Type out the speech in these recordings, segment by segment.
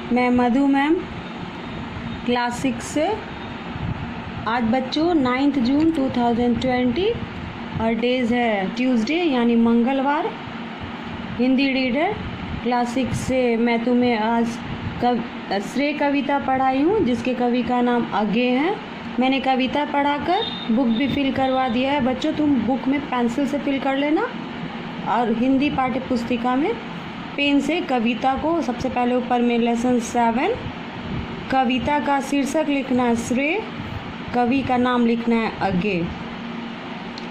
मैं मधु ma'am, class 6 से। आज बच्चों 9 जून 2020 और डेज़ है ट्यूसडे यानी मंगलवार। हिंदी रीडर क्लास 6 से मैं तुम्हें आज श्रेय कविता पढ़ाई हूँ, जिसके कवि का नाम अज्ञे है। मैंने कविता पढ़ाकर बुक भी फिल करवा दिया है। बच्चों तुम बुक में पेंसिल से फिल कर लेना और हिंदी पाठ्य पुस्तिका में पेन से कविता को सबसे पहले ऊपर में लेसन 7 कविता का शीर्षक लिखना है श्रेय, कवि का नाम लिखना है अज्ञे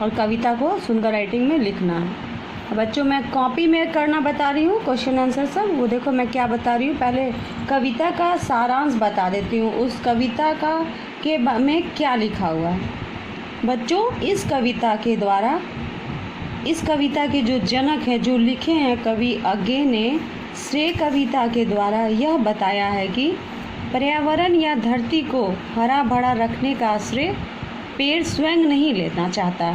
और कविता को सुंदर राइटिंग में लिखना है। बच्चों मैं कॉपी में करना बता रही हूँ क्वेश्चन आंसर सब। वो देखो मैं क्या बता रही हूँ, पहले कविता का सारांश बता देती हूँ, उस कविता का के में क्या लिखा हुआ है। बच्चों इस कविता के द्वारा, इस कविता के जो जनक है, जो लिखे हैं कवि अज्ञे ने, श्रेय कविता के द्वारा यह बताया है कि पर्यावरण या धरती को हरा भरा रखने का श्रेय पेड़ स्वयं नहीं लेना चाहता,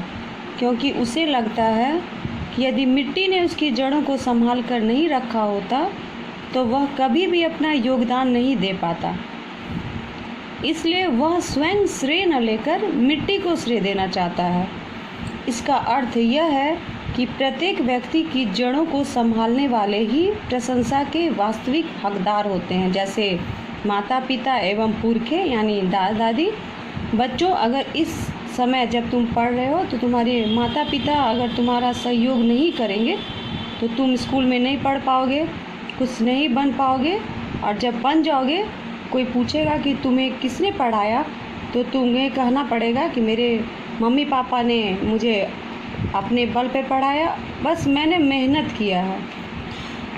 क्योंकि उसे लगता है कि यदि मिट्टी ने उसकी जड़ों को संभाल कर नहीं रखा होता तो वह कभी भी अपना योगदान नहीं दे पाता। इसलिए वह स्वयं श्रेय न लेकर मिट्टी को श्रेय देना चाहता है। इसका अर्थ यह है कि प्रत्येक व्यक्ति की जड़ों को संभालने वाले ही प्रशंसा के वास्तविक हकदार होते हैं, जैसे माता पिता एवं पुरखे यानी दादा दादी। बच्चों अगर इस समय जब तुम पढ़ रहे हो तो तुम्हारे माता पिता अगर तुम्हारा सहयोग नहीं करेंगे तो तुम स्कूल में नहीं पढ़ पाओगे, कुछ नहीं बन पाओगे, और जब बन जाओगे कोई पूछेगा कि तुम्हें किसने पढ़ाया तो तुम्हें कहना पड़ेगा कि मेरे मम्मी पापा ने मुझे अपने बल पे पढ़ाया, बस मैंने मेहनत किया है।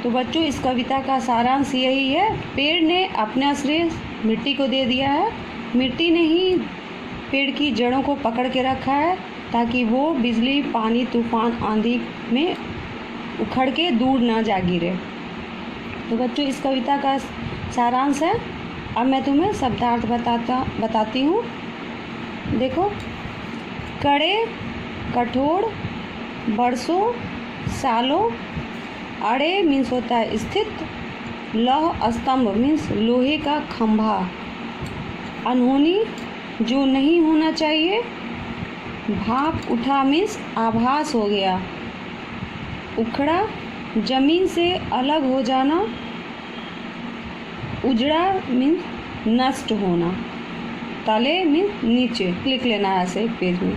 तो बच्चों इस कविता का सारांश यही है, पेड़ ने अपना श्रेय मिट्टी को दे दिया है। मिट्टी ने ही पेड़ की जड़ों को पकड़ के रखा है ताकि वो बिजली, पानी, तूफान, आंधी में उखड़ के दूर ना जा गिरे। तो बच्चों इस कविता का सारांश है। अब मैं तुम्हें शब्दार्थ बताती हूँ। देखो, कड़े, कठोर, बरसों, सालों, अड़े मीन्स होता है स्थित, लौह स्तंभ मीन्स लोहे का खंभा, अनहोनी जो नहीं होना चाहिए, भाप उठा मीन्स आभास हो गया, उखड़ा जमीन से अलग हो जाना, उजड़ा मीन्स नष्ट होना, तले मीन्स नीचे। लिख लेना है ऐसे एक पेज में।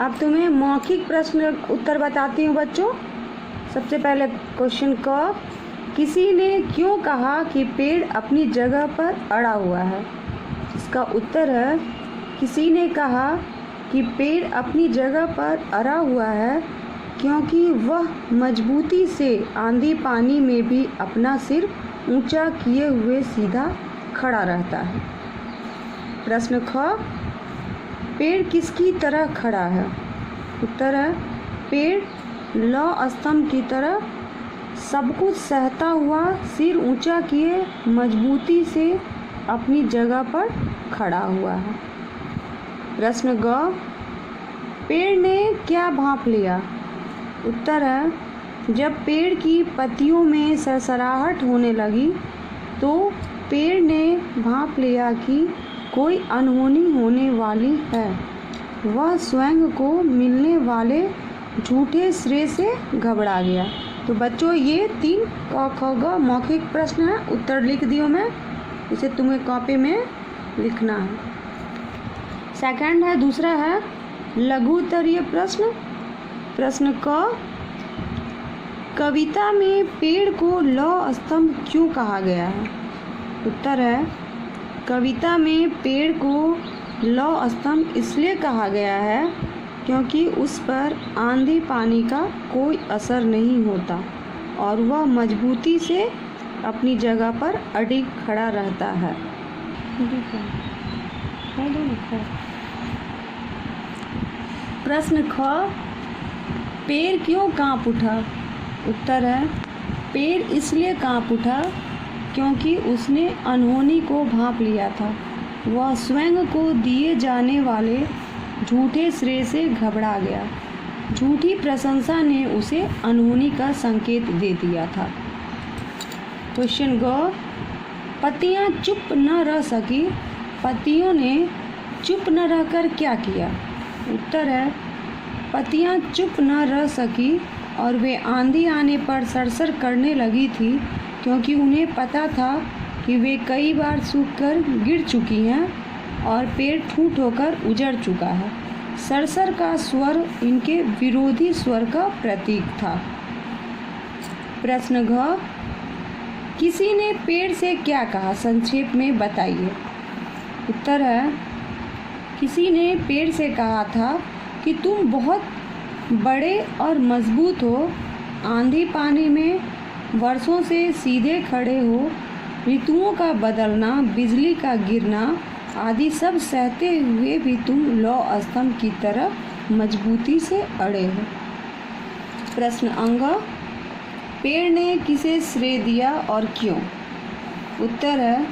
अब तुम्हें मौखिक प्रश्न उत्तर बताती हूँ बच्चों। सबसे पहले क्वेश्चन क, किसी ने क्यों कहा कि पेड़ अपनी जगह पर अड़ा हुआ है? इसका उत्तर है, किसी ने कहा कि पेड़ अपनी जगह पर अड़ा हुआ है क्योंकि वह मजबूती से आंधी पानी में भी अपना सिर ऊंचा किए हुए सीधा खड़ा रहता है। प्रश्न ख, पेड़ किसकी तरह खड़ा है? उत्तर है, पेड़ लौह स्तंभ की तरह सब कुछ सहता हुआ सिर ऊंचा किए मजबूती से अपनी जगह पर खड़ा हुआ है। प्रश्न ग, पेड़ ने क्या भांप लिया? उत्तर है, जब पेड़ की पत्तियों में सरसराहट होने लगी तो पेड़ ने भांप लिया कि कोई अनहोनी होने वाली है। वह स्वयं को मिलने वाले झूठे श्रेय से घबरा गया। तो बच्चों ये 3 क ख ग मौखिक प्रश्न है, उत्तर लिख दियो मैं, इसे तुम्हें कॉपी में लिखना है। सेकंड है, दूसरा है लघु उत्तरीय प्रश्न। प्रश्न क, कविता में पेड़ को लौह स्तंभ क्यों कहा गया है? उत्तर है, कविता में पेड़ को लौह स्तंभ इसलिए कहा गया है क्योंकि उस पर आंधी पानी का कोई असर नहीं होता और वह मजबूती से अपनी जगह पर अडिग खड़ा रहता है। प्रश्न ख, पेड़ क्यों कांप उठा? उत्तर है, पेड़ इसलिए कांप उठा क्योंकि उसने अनहोनी को भांप लिया था। वह स्वयं को दिए जाने वाले झूठे श्रेय से घबरा गया। झूठी प्रशंसा ने उसे अनहोनी का संकेत दे दिया था। क्वेश्चन ग, पत्तियां चुप न रह सकी, पत्तियों ने चुप न रहकर क्या किया? उत्तर है, पत्तियां चुप न रह सकी और वे आंधी आने पर सरसर करने लगी थी, क्योंकि उन्हें पता था कि वे कई बार सूखकर गिर चुकी हैं और पेड़ ठूंठ होकर उजड़ चुका है। सरसर का स्वर इनके विरोधी स्वर का प्रतीक था। प्रश्न घ, किसी ने पेड़ से क्या कहा? संक्षेप में बताइए। उत्तर है, किसी ने पेड़ से कहा था कि तुम बहुत बड़े और मजबूत हो, आंधी पानी में वर्षों से सीधे खड़े हो, ऋतुओं का बदलना, बिजली का गिरना आदि सब सहते हुए भी तुम लौह स्तंभ की तरह मजबूती से अड़े हो। प्रश्न अंग, पेड़ ने किसे श्रेय दिया और क्यों? उत्तर है,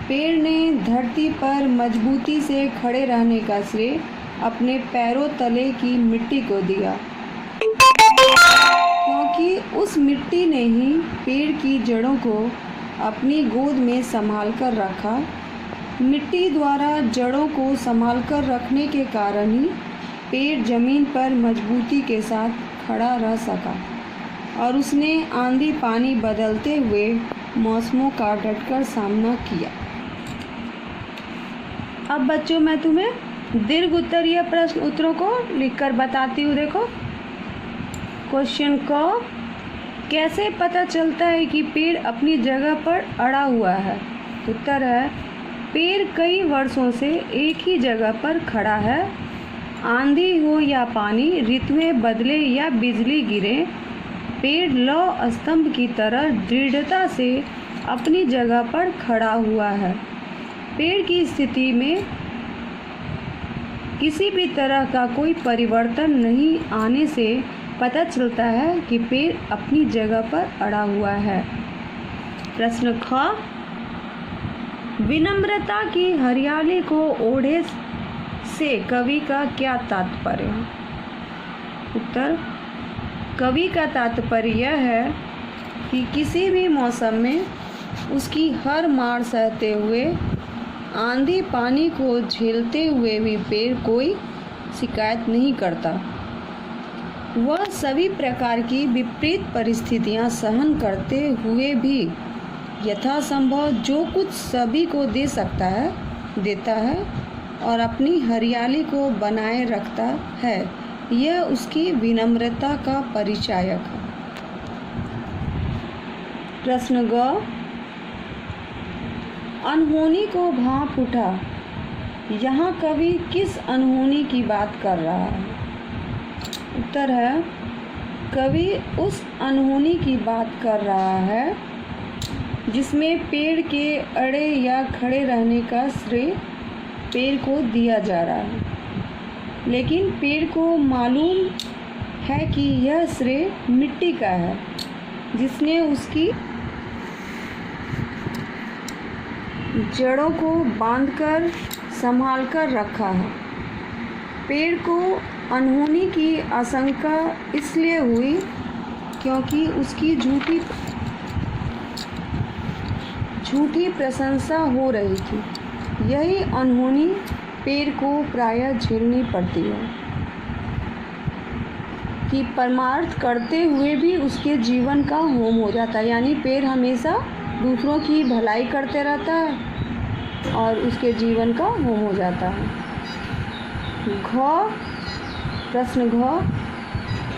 पेड़ ने धरती पर मजबूती से खड़े रहने का श्रेय अपने पैरों तले की मिट्टी को दिया, क्योंकि उस मिट्टी ने ही पेड़ की जड़ों को अपनी गोद में संभाल कर रखा। मिट्टी द्वारा जड़ों को संभाल कर रखने के कारण ही पेड़ जमीन पर मजबूती के साथ खड़ा रह सका और उसने आंधी पानी बदलते हुए मौसमों का डटकर सामना किया। अब बच्चों, मैं तुम्हें दीर्घ उत्तरीय प्रश्न उत्तरों को लिखकर बताती हूँ। देखो, क्वेश्चन क, कैसे पता चलता है कि पेड़ अपनी जगह पर अड़ा हुआ है? उत्तर है, पेड़ कई वर्षों से एक ही जगह पर खड़ा है। आंधी हो या पानी, ऋतुएं बदले या बिजली गिरे, पेड़ लौह स्तंभ की तरह दृढ़ता से अपनी जगह पर खड़ा हुआ है। पेड़ की स्थिति में किसी भी तरह का कोई परिवर्तन नहीं आने से पता चलता है कि पेड़ अपनी जगह पर अड़ा हुआ है। प्रश्न ख, विनम्रता की हरियाली को ओढ़े से कवि का क्या तात्पर्य है? उत्तर, कवि का तात्पर्य यह है कि किसी भी मौसम में उसकी हर मार सहते हुए, आंधी पानी को झेलते हुए भी पेड़ कोई शिकायत नहीं करता। वह सभी प्रकार की विपरीत परिस्थितियां सहन करते हुए भी यथासंभव जो कुछ सभी को दे सकता है देता है और अपनी हरियाली को बनाए रखता है। यह उसकी विनम्रता का परिचायक है। प्रश्न ग, अनहोनी को भांप उठा, यहाँ कवि किस अनहोनी की बात कर रहा है? उत्तर है, कवि उस अनहोनी की बात कर रहा है जिसमें पेड़ के अड़े या खड़े रहने का श्रेय पेड़ को दिया जा रहा है, लेकिन पेड़ को मालूम है कि यह श्रेय मिट्टी का है जिसने उसकी जड़ों को बांधकर संभाल कर रखा है। पेड़ को अनहोनी की आशंका इसलिए हुई क्योंकि उसकी झूठी प्रशंसा हो रही थी। यही अनहोनी पेड़ को प्रायः झेलनी पड़ती है कि परमार्थ करते हुए भी उसके जीवन का होम हो जाता है। यानी पेड़ हमेशा दूसरों की भलाई करते रहता है और उसके जीवन का होम हो जाता है। प्रश्न घ,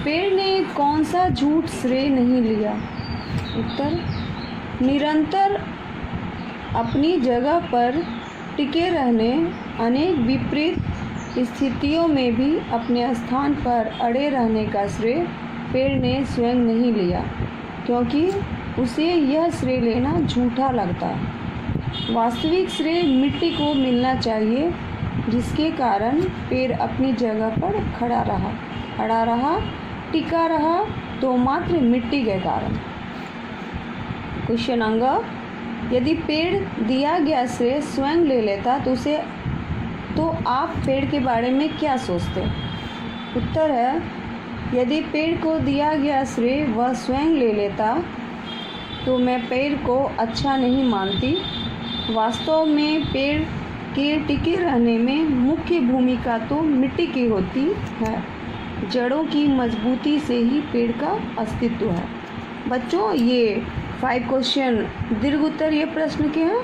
पेड़ ने कौन सा झूठ श्रेय नहीं लिया? उत्तर, निरंतर अपनी जगह पर टिके रहने, अनेक विपरीत स्थितियों में भी अपने स्थान पर अड़े रहने का श्रेय पेड़ ने स्वयं नहीं लिया, क्योंकि उसे यह श्रेय लेना झूठा लगता है। वास्तविक श्रेय मिट्टी को मिलना चाहिए, जिसके कारण पेड़ अपनी जगह पर खड़ा रहा, अड़ा रहा, टिका रहा, तो मात्र मिट्टी के कारण। क्वेश्चन अंग, यदि पेड़ दिया गया श्रेय स्वयं ले लेता तो आप पेड़ के बारे में क्या सोचते? उत्तर है, यदि पेड़ को दिया गया श्रेय वह स्वयं ले लेता तो मैं पेड़ को अच्छा नहीं मानती। वास्तव में पेड़ के टिके रहने में मुख्य भूमिका तो मिट्टी की होती है। जड़ों की मजबूती से ही पेड़ का अस्तित्व है। बच्चों, ये 5 क्वेश्चन दीर्घ उत्तर ये प्रश्न के हैं।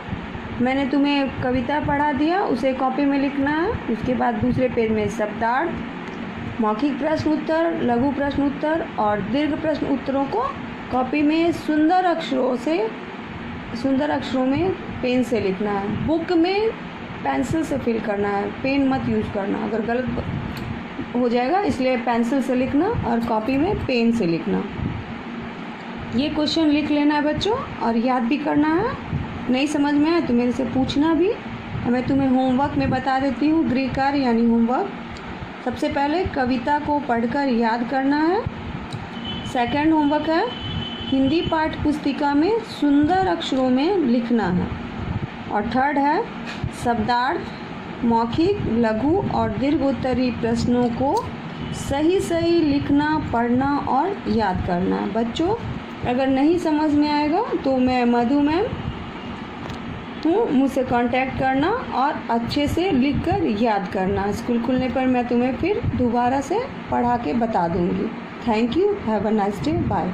मैंने तुम्हें कविता पढ़ा दिया, उसे कॉपी में लिखना है। उसके बाद दूसरे पेज में शब्दार्थ, मौखिक प्रश्न उत्तर, लघु प्रश्न उत्तर और दीर्घ प्रश्न उत्तरों को कॉपी में सुंदर अक्षरों में पेन से लिखना है। बुक में पेंसिल से फिल करना है, पेन मत यूज़ करना, अगर गलत हो जाएगा, इसलिए पेंसिल से लिखना और कॉपी में पेन से लिखना। ये क्वेश्चन लिख लेना है बच्चों और याद भी करना है। नहीं समझ में आए तो मेरे से पूछना भी। मैं तुम्हें होमवर्क में बता देती हूँ, गृह कार्य यानी होमवर्क। सबसे पहले कविता को पढ़कर याद करना है। सेकंड होमवर्क है हिंदी पाठ पुस्तिका में सुंदर अक्षरों में लिखना है। और थर्ड है शब्दार्थ, मौखिक, लघु और दीर्घ उत्तरीय प्रश्नों को सही लिखना, पढ़ना और याद करना है। बच्चों, अगर नहीं समझ में आएगा तो मैं मधु मैम हूँ, मुझसे कांटेक्ट करना और अच्छे से लिखकर याद करना। स्कूल खुलने पर मैं तुम्हें फिर दोबारा से पढ़ा के बता दूँगी। Thank you, have a nice day, bye.